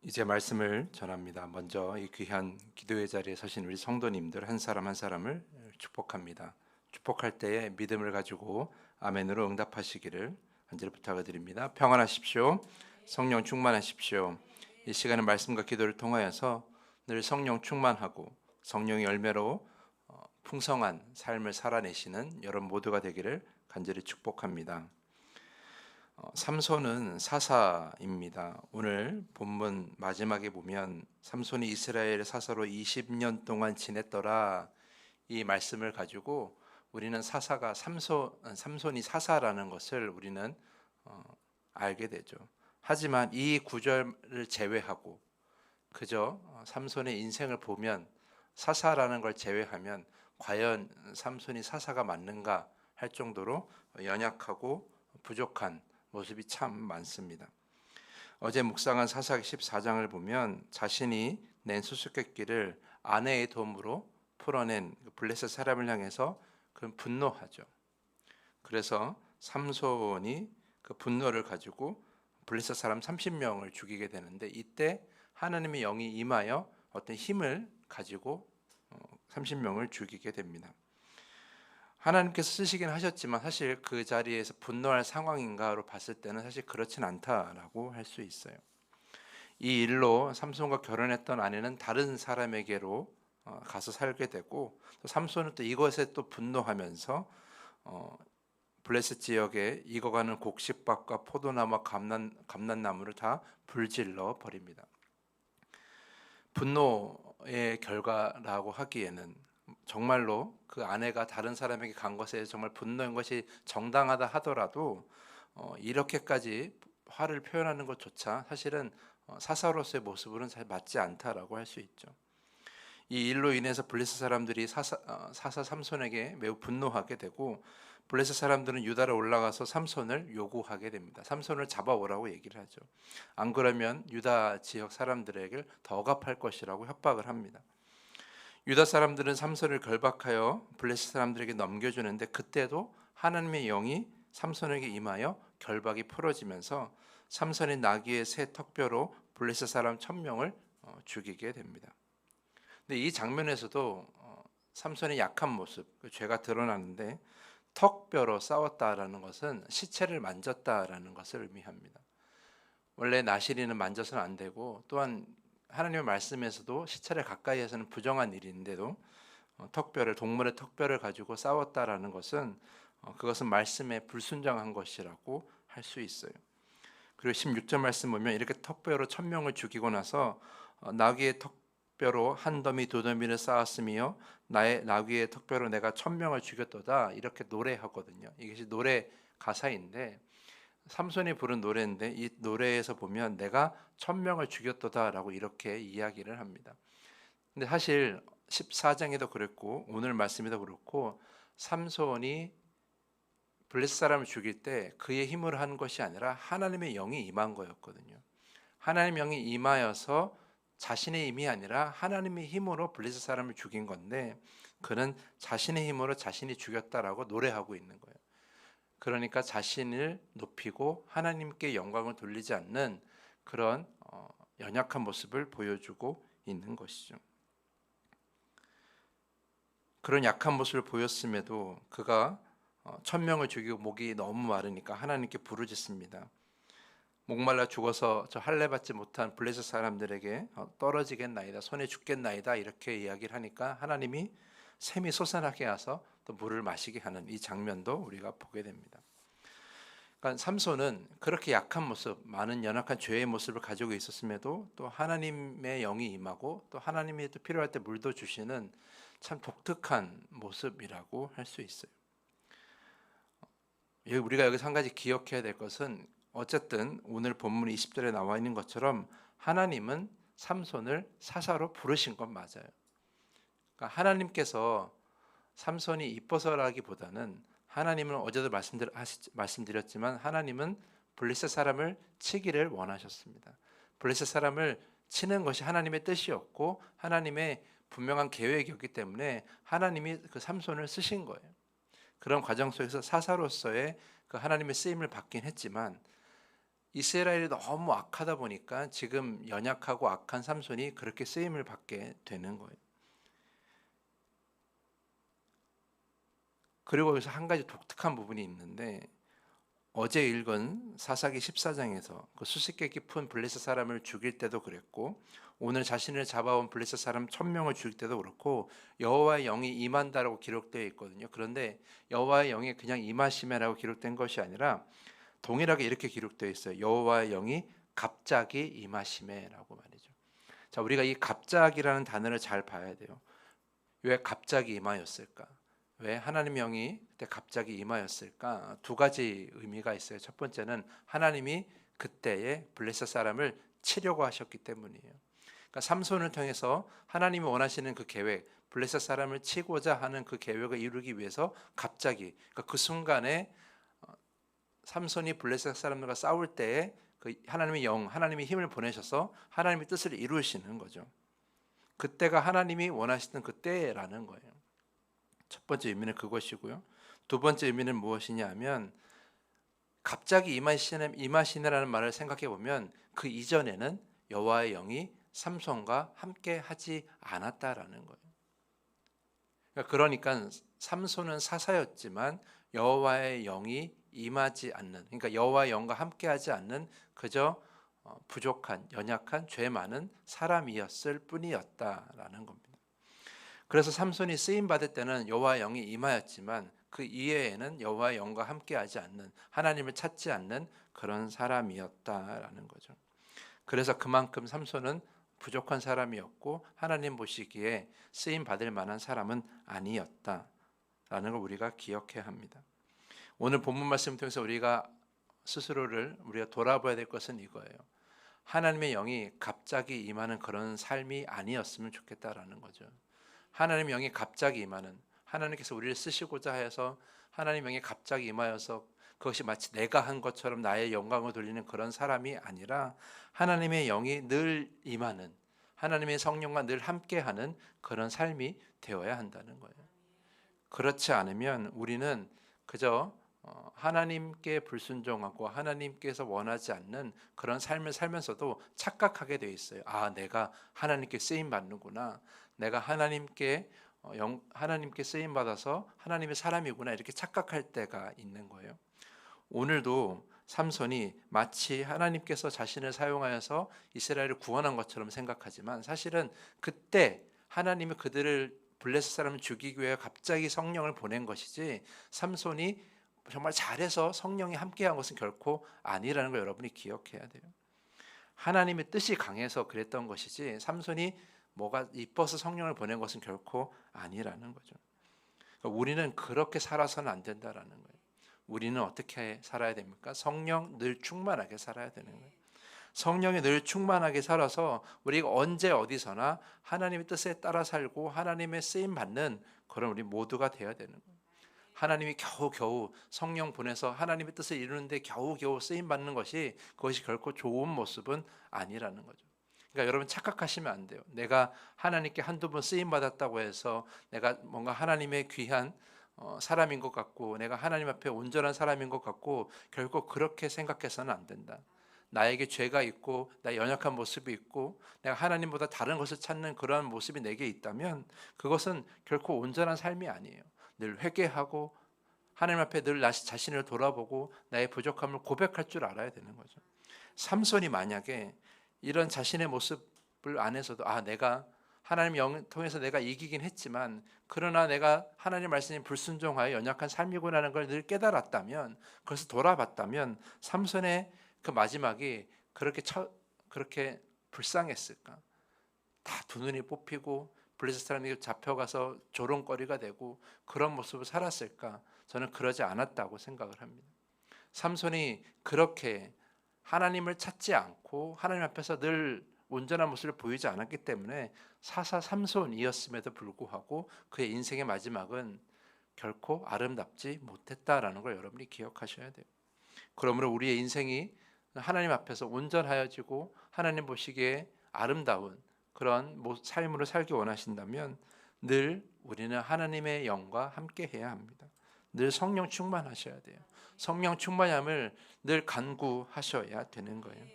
이제 말씀을 전합니다. 먼저 이 귀한 기도의 자리에 서신 우리 성도님들 한 사람 한 사람을 축복합니다. 축복할 때에 믿음을 가지고 아멘으로 응답하시기를 간절히 부탁을 드립니다. 평안하십시오. 성령 충만하십시오. 이 시간은 말씀과 기도를 통하여서 늘 성령 충만하고 성령의 열매로 풍성한 삶을 살아내시는 여러분 모두가 되기를 간절히 축복합니다. 삼손은 사사입니다. 오늘 본문 마지막에 보면 삼손이 이스라엘 사사로 20년 동안 지냈더라, 이 말씀을 가지고 우리는 사사가 삼손이 사사라는 것을 우리는 알게 되죠. 하지만 이 구절을 제외하고 그저 삼손의 인생을 보면, 사사라는 걸 제외하면 과연 삼손이 사사가 맞는가 할 정도로 연약하고 부족한 모습이 참 많습니다. 어제 묵상한 사사기 14장을 보면 자신이 낸 수수께끼를 아내의 도움으로 풀어낸 블레셋 사람을 향해서 그 분노하죠. 그래서 삼손이 그 분노를 가지고 블레셋 사람 30명을 죽이게 되는데, 이때 하나님의 영이 임하여 어떤 힘을 가지고 30명을 죽이게 됩니다. 하나님께서 쓰시긴 하셨지만 사실 그 자리에서 분노할 상황인가로 봤을 때는 사실 그렇진 않다라고 할 수 있어요. 이 일로 삼손과 결혼했던 아내는 다른 사람에게로 가서 살게 되고, 또 삼손은 또 이것에 또 분노하면서 블레셋 지역에 익어가는 곡식밭과 포도나무와 감난나무를 다 불질러 버립니다. 분노의 결과라고 하기에는 정말로 그 아내가 다른 사람에게 간 것에 정말 분노한 것이 정당하다 하더라도 이렇게까지 화를 표현하는 것조차 사실은 사사로서의 모습으로는 잘 맞지 않다라고 할 수 있죠. 이 일로 인해서 블레셋 사람들이 사사 삼손에게 매우 분노하게 되고, 블레셋 사람들은 유다로 올라가서 삼손을 요구하게 됩니다. 삼손을 잡아오라고 얘기를 하죠. 안 그러면 유다 지역 사람들에게 더 억압할 것이라고 협박을 합니다. 유다 사람들은 삼손을 결박하여 블레셋 사람들에게 넘겨주는데, 그때도 하나님의 영이 삼손에게 임하여 결박이 풀어지면서 삼손의 나귀의 새 턱뼈로 블레셋 사람 1000명을 죽이게 됩니다. 근데 이 장면에서도 삼손의 약한 모습, 그 죄가 드러나는데, 턱뼈로 싸웠다라는 것은 시체를 만졌다라는 것을 의미합니다. 원래 나시리는 만져서는 안 되고, 또한 하나님의 말씀에서도 시체를 가까이 해서는 부정한 일인데도 동물의 턱뼈를 가지고 싸웠다라는 것은 그것은 말씀에 불순종한 것이라고 할 수 있어요. 그리고 16절 말씀 보면 이렇게 턱뼈로 1000명을 죽이고 나서 나귀의 턱뼈로 한 더미 두 더미를 쌓았으며 나의 나귀의 턱뼈로 내가 1000명을 죽였도다, 이렇게 노래하거든요. 이것이 노래 가사인데, 삼손이 부른 노래인데 이 노래에서 보면 내가 1000명을 죽였도다라고 이렇게 이야기를 합니다. 근데 사실 14장에도 그랬고 오늘 말씀에도 그렇고, 삼손이 블레셋 사람을 죽일 때 그의 힘으로 한 것이 아니라 하나님의 영이 임한 거였거든요. 하나님의 영이 임하여서 자신의 힘이 아니라 하나님의 힘으로 블레셋 사람을 죽인 건데, 그는 자신의 힘으로 자신이 죽였다라고 노래하고 있는 거예요. 그러니까 자신을 높이고 하나님께 영광을 돌리지 않는 그런 연약한 모습을 보여주고 있는 것이죠. 그런 약한 모습을 보였음에도 그가 1000명을 죽이고 목이 너무 마르니까 하나님께 부르짖습니다. 목말라 죽어서 저 할례 받지 못한 블레셋 사람들에게 떨어지겠나이다, 손에 죽겠나이다, 이렇게 이야기를 하니까 하나님이 샘이 솟아나게 하서 또 물을 마시게 하는 이 장면도 우리가 보게 됩니다. 그러니까 삼손은 그렇게 약한 모습, 많은 연약한 죄의 모습을 가지고 있었음에도 또 하나님의 영이 임하고 또 하나님이 또 필요할 때 물도 주시는 참 독특한 모습이라고 할 수 있어요. 우리가 여기서 한 가지 기억해야 될 것은, 어쨌든 오늘 본문 20절에 나와 있는 것처럼 하나님은 삼손을 사사로 부르신 건 맞아요. 그러니까 하나님께서 삼손이 이뻐서라기보다는, 하나님은 어제도 말씀드렸지만 하나님은 블레셋 사람을 치기를 원하셨습니다. 블레셋 사람을 치는 것이 하나님의 뜻이었고 하나님의 분명한 계획이었기 때문에 하나님이 그 삼손을 쓰신 거예요. 그런 과정 속에서 사사로서의 그 하나님의 쓰임을 받긴 했지만, 이스라엘이 너무 악하다 보니까 지금 연약하고 악한 삼손이 그렇게 쓰임을 받게 되는 거예요. 그리고 여기서 한 가지 독특한 부분이 있는데, 어제 읽은 사사기 14장에서 그 수십 개 깊은 블레셋 사람을 죽일 때도 그랬고, 오늘 자신을 잡아온 블레셋 사람 1000명을 죽일 때도 그렇고 여호와의 영이 임한다라고 기록되어 있거든요. 그런데 여호와의 영이 그냥 임하시매라고 기록된 것이 아니라 동일하게 이렇게 기록되어 있어요. 여호와의 영이 갑자기 임하시매라고 말이죠. 자, 우리가 이 갑자기라는 단어를 잘 봐야 돼요. 왜 갑자기 임하였을까? 왜 하나님의 영이 그때 갑자기 임하였을까? 두 가지 의미가 있어요. 첫 번째는 하나님이 그때에 블레셋 사람을 치려고 하셨기 때문이에요. 그러니까 삼손을 통해서 하나님이 원하시는 그 계획, 블레셋 사람을 치고자 하는 그 계획을 이루기 위해서 갑자기, 그러니까 그 순간에 삼손이 블레셋 사람들과 싸울 때에 그 하나님의 영, 하나님의 힘을 보내셔서 하나님의 뜻을 이루시는 거죠. 그때가 하나님이 원하시던 그때라는 거예요. 첫 번째 의미는 그것이고요. 두 번째 의미는 무엇이냐 하면, 갑자기 임하시네라는 말을 생각해 보면 그 이전에는 여호와의 영이 삼손과 함께 하지 않았다라는 거예요. 그러니까 삼손은 사사였지만 여호와의 영이 임하지 않는, 그러니까 여호와의 영과 함께 하지 않는 그저 부족한, 연약한, 죄 많은 사람이었을 뿐이었다라는 겁니다. 그래서 삼손이 쓰임 받을 때는 여호와의 영이 임하였지만 그 이외에는 여호와의 영과 함께하지 않는, 하나님을 찾지 않는 그런 사람이었다라는 거죠. 그래서 그만큼 삼손은 부족한 사람이었고 하나님 보시기에 쓰임 받을 만한 사람은 아니었다라는 걸 우리가 기억해야 합니다. 오늘 본문 말씀을 통해서 우리가 스스로를 우리가 돌아봐야 될 것은 이거예요. 하나님의 영이 갑자기 임하는 그런 삶이 아니었으면 좋겠다라는 거죠. 하나님의 영이 갑자기 임하는, 하나님께서 우리를 쓰시고자 해서 하나님의 영이 갑자기 임하여서 그것이 마치 내가 한 것처럼 나의 영광을 돌리는 그런 사람이 아니라 하나님의 영이 늘 임하는, 하나님의 성령과 늘 함께하는 그런 삶이 되어야 한다는 거예요. 그렇지 않으면 우리는 그저 하나님께 불순종하고 하나님께서 원하지 않는 그런 삶을 살면서도 착각하게 돼 있어요. 아, 내가 하나님께 쓰임 받는구나. 내가 하나님께 쓰임 받아서 하나님의 사람이구나, 이렇게 착각할 때가 있는 거예요. 오늘도 삼손이 마치 하나님께서 자신을 사용하여서 이스라엘을 구원한 것처럼 생각하지만 사실은 그때 하나님이 그들을 블레셋 사람을 죽이기 위해 갑자기 성령을 보낸 것이지, 삼손이 정말 잘해서 성령이 함께한 것은 결코 아니라는 걸 여러분이 기억해야 돼요. 하나님의 뜻이 강해서 그랬던 것이지 삼손이 뭐가 이뻐서 성령을 보낸 것은 결코 아니라는 거죠. 그러니까 우리는 그렇게 살아서는 안 된다라는 거예요. 우리는 어떻게 살아야 됩니까? 성령 늘 충만하게 살아야 되는 거예요. 성령이 늘 충만하게 살아서 우리가 언제 어디서나 하나님의 뜻에 따라 살고 하나님의 쓰임 받는 그런 우리 모두가 되어야 되는 거예요. 하나님이 겨우겨우 성령 보내서 하나님의 뜻을 이루는데 겨우겨우 쓰임 받는 것이, 그것이 결코 좋은 모습은 아니라는 거죠. 그러니까 여러분 착각하시면 안 돼요. 내가 하나님께 한두 번 쓰임 받았다고 해서 내가 뭔가 하나님의 귀한 사람인 것 같고 내가 하나님 앞에 온전한 사람인 것 같고 결코 그렇게 생각해서는 안 된다. 나에게 죄가 있고 나 연약한 모습이 있고 내가 하나님보다 다른 것을 찾는 그러한 모습이 내게 있다면 그것은 결코 온전한 삶이 아니에요. 늘 회개하고 하나님 앞에 늘 나 자신을 돌아보고 나의 부족함을 고백할 줄 알아야 되는 거죠. 삼손이 만약에 이런 자신의 모습을 안에서도 내가 하나님 영 통해서 내가 이기긴 했지만 그러나 내가 하나님 말씀에 불순종하여 연약한 삶이구나라는 걸 늘 깨달았다면, 그것을 돌아봤다면 삼손의 그 마지막이 그렇게 불쌍했을까? 다 두 눈이 뽑히고 블레셋 사람에게 잡혀가서 조롱거리가 되고 그런 모습을 살았을까? 저는 그러지 않았다고 생각을 합니다. 삼손이 그렇게 하나님을 찾지 않고 하나님 앞에서 늘 온전한 모습을 보이지 않았기 때문에 사사 삼손이었음에도 불구하고 그의 인생의 마지막은 결코 아름답지 못했다라는 걸 여러분이 기억하셔야 돼요. 그러므로 우리의 인생이 하나님 앞에서 온전하여지고 하나님 보시기에 아름다운 그런 삶으로 살기 원하신다면 늘 우리는 하나님의 영과 함께 해야 합니다. 늘 성령 충만하셔야 돼요. 성령 충만함을 늘 간구하셔야 되는 거예요.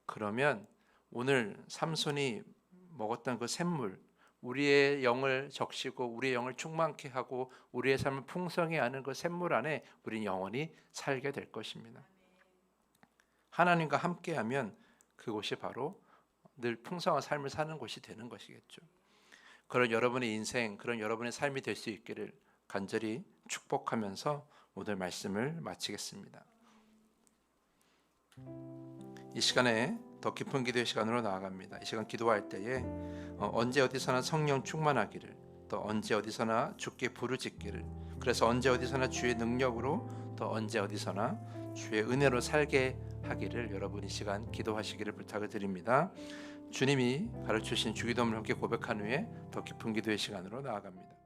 그러면 오늘 삼손이 먹었던 그 샘물, 우리의 영을 적시고 우리의 영을 충만케 하고 우리의 삶을 풍성히 하는 그 샘물 안에 우리는 영원히 살게 될 것입니다. 하나님과 함께하면 그곳이 바로 늘 풍성한 삶을 사는 곳이 되는 것이겠죠. 그런 여러분의 인생, 그런 여러분의 삶이 될 수 있기를 간절히 축복하면서 오늘 말씀을 마치겠습니다. 이 시간에 더 깊은 기도의 시간으로 나아갑니다. 이 시간 기도할 때에 언제 어디서나 성령 충만하기를, 또 언제 어디서나 주께 부르짖기를, 그래서 언제 어디서나 주의 능력으로, 또 언제 어디서나 주의 은혜로 살게 하기를 여러분 이 시간 기도하시기를 부탁을 드립니다. 주님이 가르치신 주기도문을 함께 고백한 후에 더 깊은 기도의 시간으로 나아갑니다.